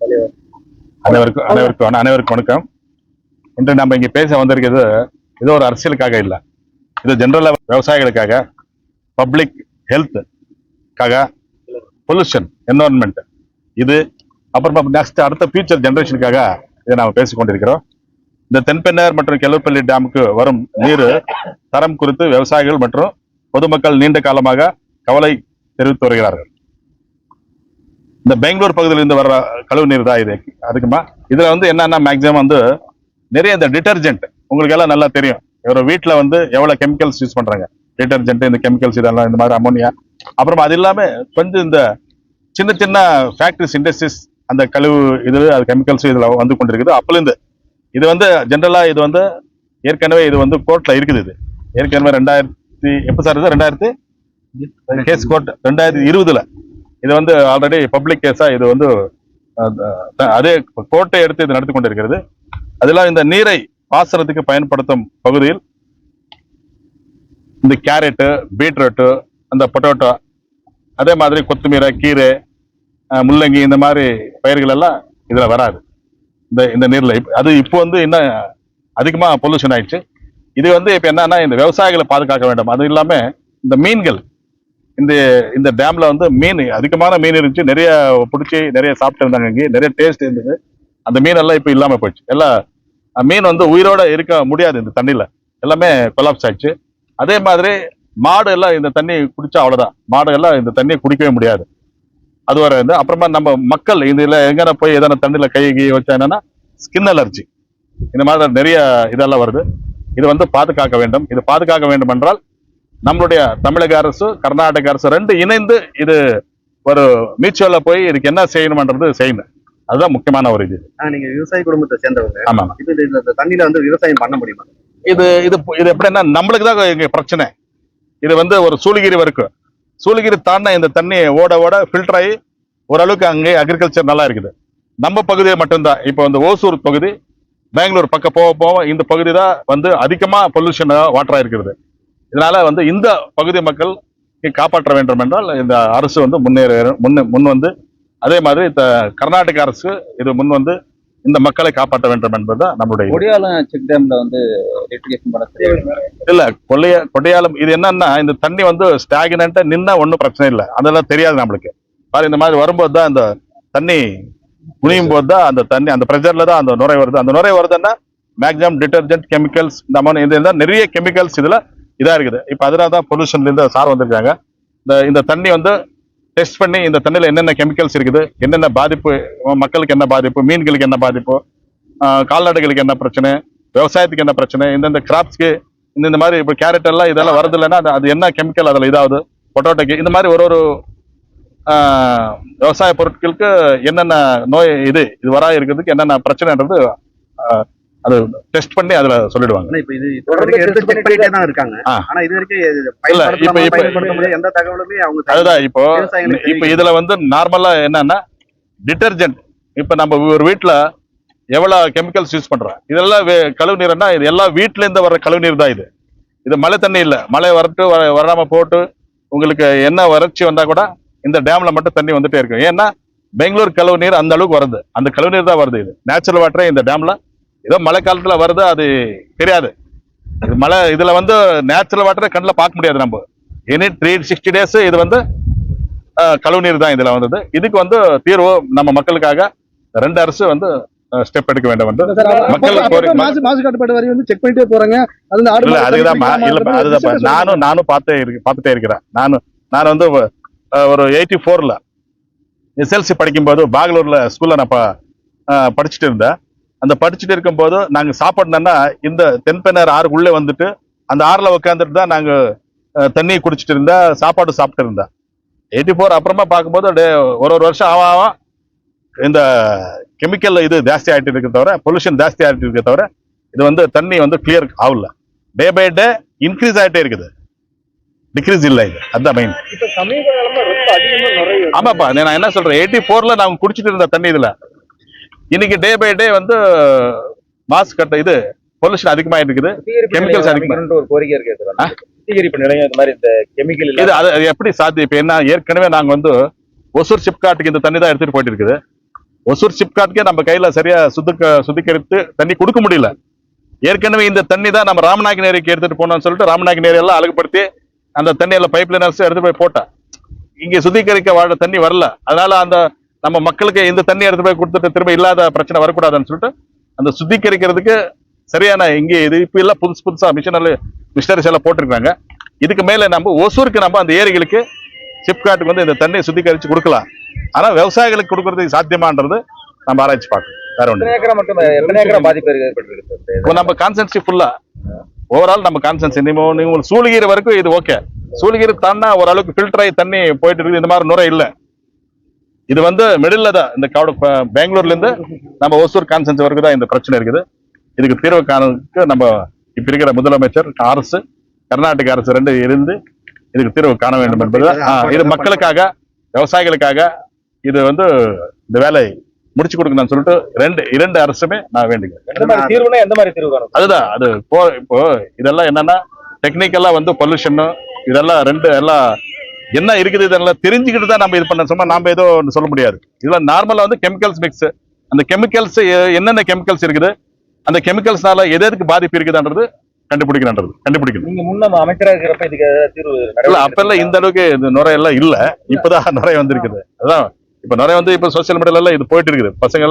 அனைவருக்கும் வணக்கம். இன்று நம்ம இங்க பேச வந்திருக்கிறது இது ஒரு அரசியலுக்காக இல்லை, இது ஜெனரலா விவசாயிகளுக்காக, பப்ளிக் ஹெல்த்துக்காக, பொல்யூஷன் என்வரன்மெண்ட் இது, அப்புறமா நெக்ஸ்ட் அடுத்த ஃபியூச்சர் ஜெனரேஷனுக்காக இதை நாம பேசிக் கொண்டிருக்கிறோம். இந்த தென்பெண்ணார் மற்றும் கெலூர்பள்ளி டேமுக்கு வரும் நீர் தரம் குறித்து விவசாயிகள் மற்றும் பொதுமக்கள் நீண்ட காலமாக கவலை தெரிவித்து வருகிறார்கள். இந்த பெங்களூர் பகுதியில் இருந்து வர்ற கழிவு நீர் தான் இது. அதுக்குமா இதுல வந்து என்னன்னா மேக்சிமம் வந்து நிறைய இந்த டிட்டர்ஜென்ட், உங்களுக்கு எல்லாம் நல்லா தெரியும், ஒரு வீட்டுல வந்து எவ்வளவு கெமிக்கல்ஸ் யூஸ் பண்றாங்க, டிட்டர்ஜென்ட், இந்த கெமிக்கல்ஸ் இதெல்லாம், இந்த மாதிரி அமோனியா, அப்புறமா அது இல்லாம கொஞ்சம் இந்த சின்ன சின்ன ஃபேக்டரிஸ், இண்டஸ்ட்ரீஸ், அந்த கழிவு இது அது கெமிக்கல்ஸ் இதுல வந்து கொண்டிருக்குது. அப்பலேருந்து இது வந்து ஜென்ரலா இது வந்து ஏற்கனவே இது வந்து கோர்ட்ல இருக்குது. இது ஏற்கனவே 2000 கேஸ் கோர்ட் 2020 இது வந்து ஆல்ரெடி பப்ளிக் கேஸா இது வந்து அதே கோர்ட்டை எடுத்து இது நடத்தி கொண்டிருக்கிறது. அதெல்லாம் இந்த நீரை பாசனத்துக்கு பயன்படுத்தும் பகுதியில் இந்த கேரட்டு, பீட்ரூட்டு, அந்த பொட்டேட்டோ, அதே மாதிரி கொத்தமீரை, கீரை, முள்ளங்கி, இந்த மாதிரி பயிர்கள் எல்லாம் இதுல வராது இந்த நீர்ல. அது இப்போ வந்து இன்னும் அதிகமா பொல்யூஷன் ஆயிடுச்சு. இது வந்து இப்ப என்னன்னா இந்த விவசாயிகளை பாதுகாக்க வேண்டும். அது இல்லாம இந்த மீன்கள், இந்த டேம்ல வந்து மீன் அதிகமான மீன் இருந்துச்சு, நிறைய பிடிச்சி நிறைய சாப்பிட்டு இருந்தாங்க. இங்கே நிறைய டேஸ்ட் இருந்தது. அந்த மீன் எல்லாம் இப்ப இல்லாம போயிடுச்சு. எல்லாம் மீன் வந்து உயிரோட இருக்க முடியாது இந்த தண்ணியில, எல்லாமே கொலாப்ஸ் ஆயிடுச்சு. அதே மாதிரி மாடு எல்லாம் இந்த தண்ணி குடிச்சா அவ்வளவுதான், மாடு எல்லாம் இந்த தண்ணியை குடிக்கவே முடியாது. அது வர இருந்து அப்புறமா நம்ம மக்கள் இதுல எங்கன்னா போய் எதனா தண்ணியில கை வச்சா என்னன்னா ஸ்கின் அலர்ஜி, இந்த மாதிரி நிறைய இதெல்லாம் வருது. இது வந்து பாதுகாக்க வேண்டும். இது பாதுகாக்க வேண்டும் என்றால் நம்மளுடைய தமிழக அரசு, கர்நாடக அரசு ரெண்டு இணைந்து இது ஒரு மியூச்சுவல்ல போய் இதுக்கு என்ன செய்யணும்ன்றது செய்யணும். அதுதான் முக்கியமான ஒரு இது. நீங்க விவசாய குடும்பத்தை சேர்ந்தவங்க. ஆமா. இந்த தண்ணியில வந்து விவசாயம் பண்ண முடியுமா? இது இது இது எப்படின்னா நம்மளுக்கு தான் இங்க பிரச்சனை. இது வந்து ஒரு சூளகிரி வரைக்கும், சூளகிரி தாண்டின இந்த தண்ணி ஓட ஓட ஃபில்டர் ஆகி ஓரளவுக்கு அங்கே அக்ரிகல்ச்சர் நல்லா இருக்குது. நம்ம பகுதியை மட்டும்தான் இப்போ வந்து ஓசூர் பகுதி, பெங்களூர் பக்கம் போக போக இந்த பகுதி தான் வந்து அதிகமா பொல்யூஷன் வாட்டரா இருக்கிறது. இதனால வந்து இந்த பகுதி மக்கள் காப்பாற்ற வேண்டும் என்றால் இந்த அரசு வந்து முன் வந்து, அதே மாதிரி இந்த கர்நாடக அரசு இது முன் வந்து இந்த மக்களை காப்பாற்ற வேண்டும் என்பதுதான் நம்மளுடைய. கொடியாலம் செக் டேம்ல வந்து இல்ல கொடியாலம் இது என்னன்னா இந்த தண்ணி வந்து ஸ்டாக்னன்ட்டா நின்னா ஒன்றும் பிரச்சனை இல்லை, அதெல்லாம் தெரியாது நம்மளுக்கு. பாரு இந்த மாதிரி வரும்போது தான் இந்த தண்ணி குனியும் போது தான் அந்த தண்ணி அந்த ப்ரெஷர்ல தான் அந்த நுரை வருது. அந்த நுரை வருதுன்னா மேக்ஸிமம் டிட்டர்ஜென்ட், கெமிக்கல்ஸ், இந்த மாதிரி நிறைய கெமிக்கல்ஸ் இதுல இதா இருக்குது. இப்ப அதனால தான் பொல்யூஷன்ல இருந்து சார் வந்திருக்காங்க. இந்த தண்ணி வந்து டெஸ்ட் பண்ணி இந்த தண்ணியில என்னென்ன கெமிக்கல்ஸ் இருக்குது, என்னென்ன பாதிப்பு, மக்களுக்கு என்ன பாதிப்பு, மீன்களுக்கு என்ன பாதிப்பு, கால்நடைகளுக்கு என்ன பிரச்சனை, விவசாயத்துக்கு என்ன பிரச்சனை, இந்தந்த கிராப்ஸ்க்கு இந்த மாதிரி இப்போ கேரட் எல்லாம் இதெல்லாம் வருது இல்லைன்னா அது என்ன கெமிக்கல் அதில் இதாகுது, பொட்டோட்டோக்கு, இந்த மாதிரி ஒரு விவசாய பொருட்களுக்கு என்னென்ன நோய் இது வரா இருக்கிறதுக்கு என்னென்ன பிரச்சனைன்றது அது டெஸ்ட் பண்ணி அதுல சொல்லிடுவாங்க. அதுதான் இப்போ இதுல வந்து நார்மலா என்னன்னா டிட்டர்ஜென்ட், இப்ப நம்ம ஒரு வீட்டுல எவ்வளவு கெமிக்கல்ஸ் யூஸ் பண்றோம், இதெல்லாம் கழிவு நீர்னா இது எல்லாம் வீட்டுல இருந்து வர்ற கழிவு நீர் தான். இது மழை தண்ணி இல்ல, மழை வராம போட்டு உங்களுக்கு என்ன வறட்சி வந்தா கூட இந்த டேம்ல மட்டும் தண்ணி வந்துட்டே இருக்கும். ஏன்னா பெங்களூர் கழிவு நீர் அந்த அளவுக்கு வருது, அந்த கழிவு நீர் தான் வருது. இது நேச்சுரல் வாட்டரே இந்த டேம்ல ஏதோ மழை காலத்துல வருது, அது தெரியாது. இது மழை இதுல வந்து நேச்சுரல் வாட்டரை கண்ணில் பார்க்க முடியாது. நம்ம எனி 360 days இது வந்து கழிவு நீர் தான் இதுல வந்தது. இதுக்கு வந்து தீர்வு நம்ம மக்களுக்காக ரெண்டு அரசு வந்து ஸ்டெப் எடுக்க வேண்டும் என்று மக்கள் மாசு கட்டுப்பாடு வரி வந்து செக் பண்ணிட்டே போறாங்க. அதுதான் நானும் பார்த்துட்டே இருக்கிறேன். நான் வந்து ஒரு 84ல SLC படிக்கும்போது பாகலூர்ல ஸ்கூல்ல நான் படிச்சுட்டு இருந்தேன். அந்த படிச்சுட்டு இருக்கும் போது நாங்க சாப்பாடுனா இந்த தென்பெண்ணார் ஆறுக்குள்ளே வந்துட்டு அந்த ஆறுல உட்காந்துட்டு தான் நாங்க தண்ணி குடிச்சிட்டு இருந்தேன், சாப்பாடு சாப்பிட்டு இருந்தேன். 84 அப்புறமா பார்க்கும்போது ஒரு வருஷம் ஆகும் இந்த கெமிக்கல் இது ஜாஸ்தி ஆகிட்டு இருக்க தவிர, பொல்யூஷன் ஜாஸ்தி ஆகிட்டு இருக்க தவிர இது வந்து தண்ணி வந்து கிளியர் ஆகல. டே பை டே இன்க்ரீஸ் ஆகிட்டே இருக்குது, டிக்ரீஸ் இல்லை. இது அதுதான் மெயின். ஆமாப்பா, நான் என்ன சொல்றேன், 84ல நாங்க குடிச்சிட்டு இருந்த தண்ணி இதுல இன்னைக்கு டே பை டே வந்து மாசு கட்ட இது பொல்யூஷன் அதிகமாயிட்டு இருக்குது, கெமிக்கல்ஸ் அதிகமா. ஒரு கோரிக்கை இருக்கு, சுத்திகரிப்பு நிலையம் இந்த மாதிரி இந்த கெமிக்கல் இது அது எப்படி சாத்தியம்? இப்ப என்ன, ஏற்கனவே நாங்க வந்து ஒசூர் சிப்காட்டுக்கு இந்த தண்ணி தான் எடுத்துட்டு போயிட்டு இருக்குது. ஒசூர் சிப்காட்கே நம்ம கையில சரியா சுத்திகரித்து தண்ணி கொடுக்க முடியல. ஏற்கனவே இந்த தண்ணி தான் நம்ம ராமநாயக்கன் ஏரிக்கு எடுத்துட்டு போனோம்னு சொல்லிட்டு ராமநாயக்கன் ஏரியெல்லாம் அழகுபடுத்தி அந்த தண்ணி எல்லாம் பைப் லைன் எடுத்து போய் போட்டா இங்க சுத்திகரிக்க வாழ தண்ணி வரல. அதனால அந்த நம்ம மக்களுக்கு இந்த தண்ணி எடுத்து போய் கொடுத்துட்டு திரும்ப இல்லாத பிரச்சனை வரக்கூடாதுன்னு சொல்லிட்டு அந்த சுத்திகரிக்கிறதுக்கு சரியான இங்கே இது இப்ப எல்லாம் புதுசா மிஷினரிஸ் எல்லாம் போட்டிருக்காங்க. இதுக்கு மேல நம்ம ஒசூருக்கு நம்ம அந்த ஏரிகளுக்கு சிப்காட்டுக்கு வந்து இந்த தண்ணியை சுத்திகரிச்சு கொடுக்கலாம். ஆனா விவசாயிகளுக்கு கொடுக்கறதுக்கு சாத்தியமான்றது நம்ம ஆராய்ச்சி பார்க்கணும். வேற ஒன்று எத்தனை ஏக்கர் பாதிப்பு ஏற்பட்டிருக்கு? இப்போ நம்ம கான்சென்சி ஃபுல்லா ஓவரால் நம்ம கான்சென்சி நீங்க சூளகிரி வரைக்கும் இது ஓகே. சூளகிரி தாண்டா ஓரளவுக்கு ஃபில்டர் ஆகி தண்ணி போயிட்டு இருக்குது. இந்த மாதிரி நுரை இல்லை. இது வந்து மிடில் தான் இந்த பெங்களூர்ல இருந்து நம்ம ஒசூர் கான்சென்சி வரைக்கும் தான் இந்த பிரச்சனை இருக்குது. இதுக்கு தீர்வு காணக்கு நம்ம இப்ப இருக்கிற முதலமைச்சர் அரசு கர்நாடக அரசு ரெண்டு இருந்து இதுக்கு தீர்வு காண வேண்டும் என்பது இது மக்களுக்காக விவசாயிகளுக்காக இது வந்து இந்த வேலை முடிச்சு கொடுக்கணும்னு சொல்லிட்டு இரண்டு அரசுமே நான் வேண்டிக்கிறேன். எந்த மாதிரி தீர்வு காணும்? அதுதான் அது இப்போ இதெல்லாம் என்னன்னா டெக்னிக்கலா வந்து பொல்யூஷன் இதெல்லாம் எல்லாம் என்ன இருக்குது இதெல்லாம் தெரிஞ்சுக்கிட்டு தான் நம்ம இது பண்ண சும்மா நாம ஏதோ சொல்ல முடியாது. இதெல்லாம் நார்மலா வந்து கெமிக்கல்ஸ் மிக்ஸ். அந்த கெமிக்கல்ஸ் என்னென்ன கெமிக்கல்ஸ் இருக்குது, அந்த கெமிக்கல்ஸ்னால எதுக்கு பாதிப்பு இருக்குதுன்றது கண்டுபிடிக்கணும். நீங்க முன்ன அமைச்சராக இருக்கிறப்ப இதுக்கு தீர்வு இல்ல அப்பெல்லாம் இந்த அளவுக்கு இந்த நுரை எல்லாம் இல்ல. இப்பதான் நுரை வந்திருக்குது. அதான் இப்ப நுரை வந்து இப்ப சோசியல் மீடியால எல்லாம் இது போயிட்டு இருக்குது. பசங்க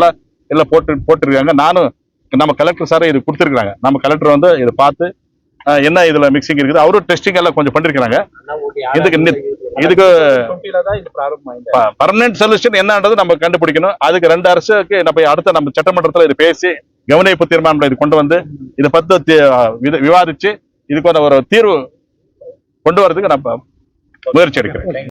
எல்லாம் போட்டுருக்காங்க. நானும் நம்ம கலெக்டர் சாரே இது கொடுத்துருக்காங்க. நம்ம கலெக்டர் வந்து இதை பார்த்து என்ன இதுல மிக்சிங் இருக்குது அவரும் டெஸ்டிங் எல்லாம் கொஞ்சம் பண்ணிருக்காங்க. இதுக்கு பர்மனன்ட் சொல்யூஷன் என்னன்றது நம்ம கண்டுபிடிக்கணும். அதுக்கு ரெண்டு அரசுக்கு நம்ம அடுத்த நம்ம சட்டமன்றத்துல இது பேசி கவனிப்பு தீர்மானம் இது கொண்டு வந்து இதை பத்தி விவாதிச்சு இதுக்கு ஒரு தீர்வு கொண்டு வரதுக்கு நம்ம முயற்சி எடுக்கிறேன்.